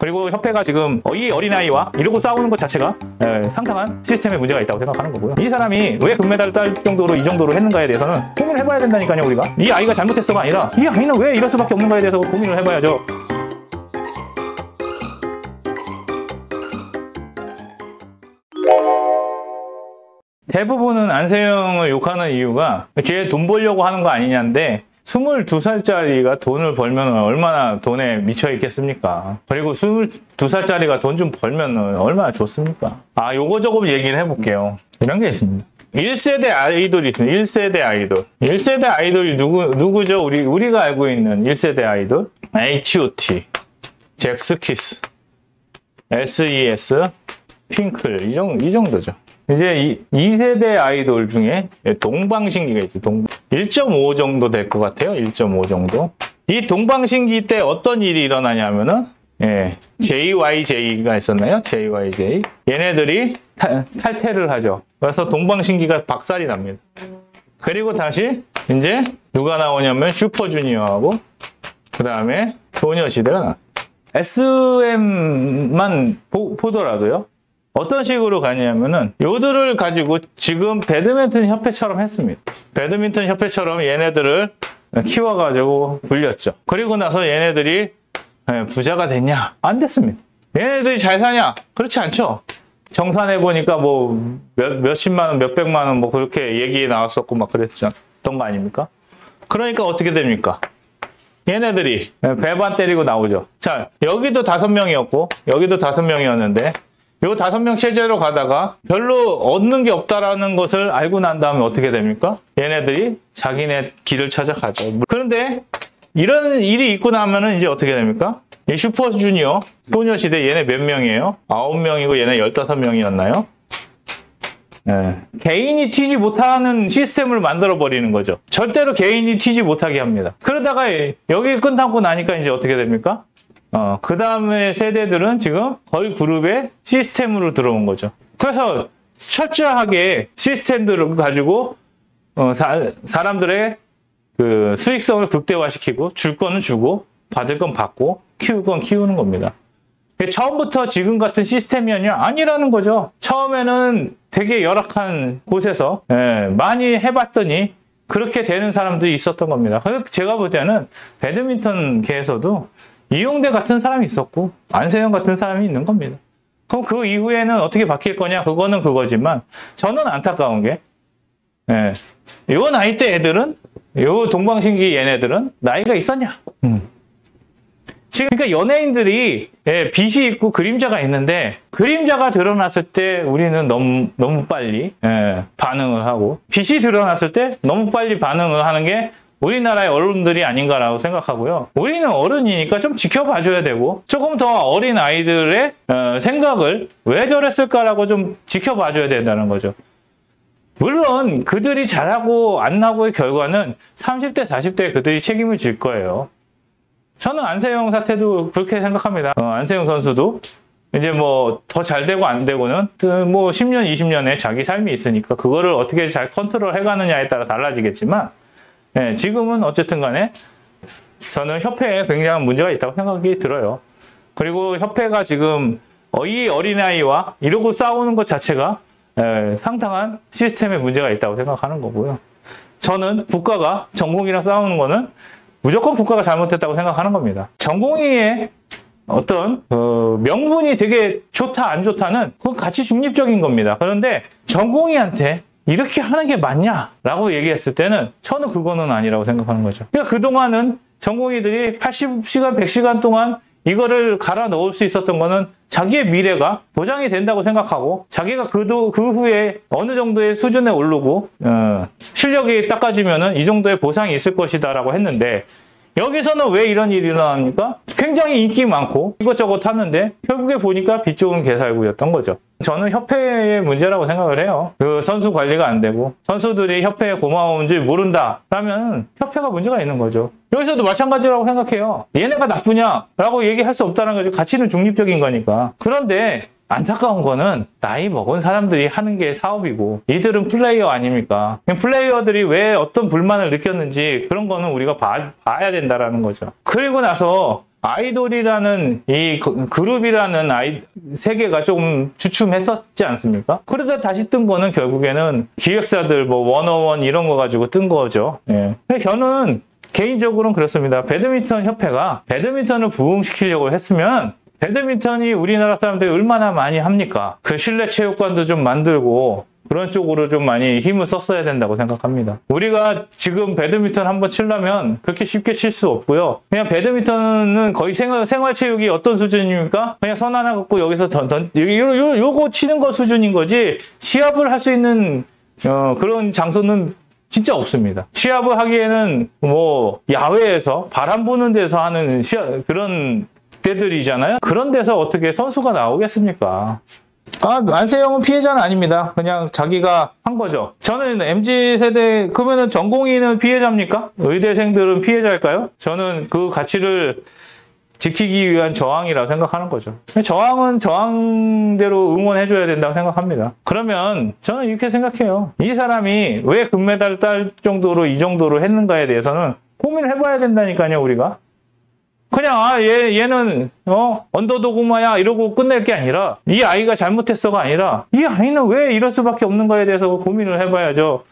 그리고 협회가 지금 이 어린아이와 이러고 싸우는 것 자체가 상당한 시스템에 문제가 있다고 생각하는 거고요. 이 사람이 왜 금메달을 딸 정도로 이 정도로 했는가에 대해서는 고민을 해봐야 된다니까요. 우리가 이 아이가 잘못했어가 아니라 이 아이는 왜 이럴 수밖에 없는가에 대해서 고민을 해봐야죠. 대부분은 안세영을 욕하는 이유가 쟤 돈 벌려고 하는 거 아니냐인데 22살짜리가 돈을 벌면 얼마나 돈에 미쳐 있겠습니까? 그리고 22살짜리가 돈 좀 벌면 얼마나 좋습니까? 요거 조금 얘기를 해볼게요. 이런 게 있습니다. 1세대 아이돌이 있습니다. 1세대 아이돌. 1세대 아이돌이 누구죠? 우리가 알고 있는 1세대 아이돌? H.O.T, 잭스키스, S.E.S, 핑클 이 정도죠. 이제 2세대 아이돌 중에 동방신기가 있죠. 1.5 정도 될 것 같아요. 1.5 정도. 이 동방신기 때 어떤 일이 일어나냐면은 JYJ가 있었나요? JYJ. 얘네들이 탈퇴를 하죠. 그래서 동방신기가 박살이 납니다. 그리고 다시 이제 누가 나오냐면 슈퍼주니어하고 그 다음에 소녀시대가 나와요. SM만 보더라도요. 어떤 식으로 가냐면은 요들을 가지고 지금 배드민턴 협회처럼 했습니다. 배드민턴 협회처럼 얘네들을 키워가지고 굴렸죠. 그리고 나서 얘네들이 부자가 됐냐? 안 됐습니다. 얘네들이 잘 사냐? 그렇지 않죠. 정산해 보니까 뭐 몇십만 원, 몇백만 원 뭐 그렇게 얘기 나왔었고 막 그랬던 거 아닙니까? 그러니까 어떻게 됩니까? 얘네들이 배반 때리고 나오죠. 자, 여기도 5명이었고 여기도 5명이었는데 요 5명 체제로 가다가 별로 얻는 게 없다라는 것을 알고 난 다음에 어떻게 됩니까? 얘네들이 자기네 길을 찾아가죠. 그런데 이런 일이 있고 나면은 이제 어떻게 됩니까? 이 슈퍼주니어, 소녀시대 얘네 몇 명이에요? 9명이고 얘네 15명이었나요? 개인이 튀지 못하는 시스템을 만들어 버리는 거죠. 절대로 개인이 튀지 못하게 합니다. 그러다가 여기 끝나고 나니까 이제 어떻게 됩니까? 그 다음에 세대들은 지금 거의 그룹의 시스템으로 들어온 거죠. 그래서 철저하게 시스템들을 가지고 사람들의 그 수익성을 극대화시키고 줄 거는 주고 받을 건 받고 키울 건 키우는 겁니다. 처음부터 지금 같은 시스템이 아니라는 거죠. 처음에는 되게 열악한 곳에서 많이 해봤더니 그렇게 되는 사람들이 있었던 겁니다. 그래서 제가 볼 때는 배드민턴계에서도 이용대 같은 사람이 있었고 안세영 같은 사람이 있는 겁니다. 그럼 그 이후에는 어떻게 바뀔 거냐? 그거는 그거지만 저는 안타까운 게 요 나이 때 애들은 요 동방신기 얘네들은 나이가 있었냐? 지금 그러니까 연예인들이 빛이 있고 그림자가 있는데 그림자가 드러났을 때 우리는 너무 빨리 반응을 하고 빛이 드러났을 때 너무 빨리 반응을 하는 게 우리나라의 어른들이 아닌가라고 생각하고요. 우리는 어른이니까 좀 지켜봐줘야 되고 조금 더 어린 아이들의 생각을 왜 저랬을까라고 좀 지켜봐줘야 된다는 거죠. 물론 그들이 잘하고 안 하고의 결과는 30대, 40대에 그들이 책임을 질 거예요. 저는 안세영 사태도 그렇게 생각합니다. 안세영 선수도 이제 뭐 더 잘 되고 안 되고는 뭐 10년, 20년의 자기 삶이 있으니까 그거를 어떻게 잘 컨트롤 해가느냐에 따라 달라지겠지만 지금은 어쨌든 간에 저는 협회에 굉장한 문제가 있다고 생각이 들어요. 그리고 협회가 지금 이 어린아이와 이러고 싸우는 것 자체가 상당한 시스템에 문제가 있다고 생각하는 거고요. 저는 국가가 전공이랑 싸우는 거는 무조건 국가가 잘못했다고 생각하는 겁니다. 전공의의 어떤 명분이 되게 좋다 안 좋다는 그건 가치 중립적인 겁니다. 그런데 전공의한테 이렇게 하는 게 맞냐라고 얘기했을 때는 저는 그거는 아니라고 생각하는 거죠. 그러니까 그동안은 전공의들이 80시간, 100시간 동안 이거를 갈아 넣을 수 있었던 거는 자기의 미래가 보장이 된다고 생각하고 자기가 그 후에 어느 정도의 수준에 오르고 실력이 닦아지면은 이 정도의 보상이 있을 것이다 라고 했는데 여기서는 왜 이런 일이 일어납니까? 굉장히 인기 많고 이것저것 하는데 결국에 보니까 빚 좋은 개살구였던 거죠. 저는 협회의 문제라고 생각을 해요. 그 선수 관리가 안 되고 선수들이 협회에 고마운 줄 모른다 라면 협회가 문제가 있는 거죠. 여기서도 마찬가지라고 생각해요. 얘네가 나쁘냐라고 얘기할 수 없다는 거죠. 가치는 중립적인 거니까. 그런데 안타까운 거는 나이 먹은 사람들이 하는 게 사업이고 이들은 플레이어 아닙니까? 플레이어들이 왜 어떤 불만을 느꼈는지 그런 거는 우리가 봐야 된다라는 거죠. 그리고 나서 아이돌이라는 이 그룹이라는 세계가 조금 주춤했었지 않습니까? 그러다 다시 뜬 거는 결국에는 기획사들 뭐 워너원 이런 거 가지고 뜬 거죠. 예. 저는 개인적으로는 그렇습니다. 배드민턴 협회가 배드민턴을 부흥시키려고 했으면 배드민턴이 우리나라 사람들이 얼마나 많이 합니까? 그 실내 체육관도 좀 만들고 그런 쪽으로 좀 많이 힘을 썼어야 된다고 생각합니다. 우리가 지금 배드민턴 한번 치려면 그렇게 쉽게 칠 수 없고요. 그냥 배드민턴은 거의 생활체육이 어떤 수준입니까? 그냥 선 하나 갖고 여기서 요거 치는 거 수준인 거지 시합을 할 수 있는 그런 장소는 진짜 없습니다. 시합을 하기에는 뭐 야외에서 바람 부는 데서 하는 그런 데들이잖아요. 그런 데서 어떻게 선수가 나오겠습니까? 안세영은 피해자는 아닙니다. 그냥 자기가 한 거죠. 저는 MZ세대, 그러면은 전공의는 피해자입니까? 의대생들은 피해자일까요? 저는 그 가치를 지키기 위한 저항이라고 생각하는 거죠. 저항은 저항대로 응원해줘야 된다고 생각합니다. 그러면 저는 이렇게 생각해요. 이 사람이 왜 금메달 딸 정도로 이 정도로 했는가에 대해서는 고민을 해봐야 된다니까요, 우리가. 그냥 얘는 언더도그마야 이러고 끝낼 게 아니라 이 아이가 잘못했어가 아니라 이 아이는 왜 이럴 수밖에 없는가에 대해서 고민을 해봐야죠.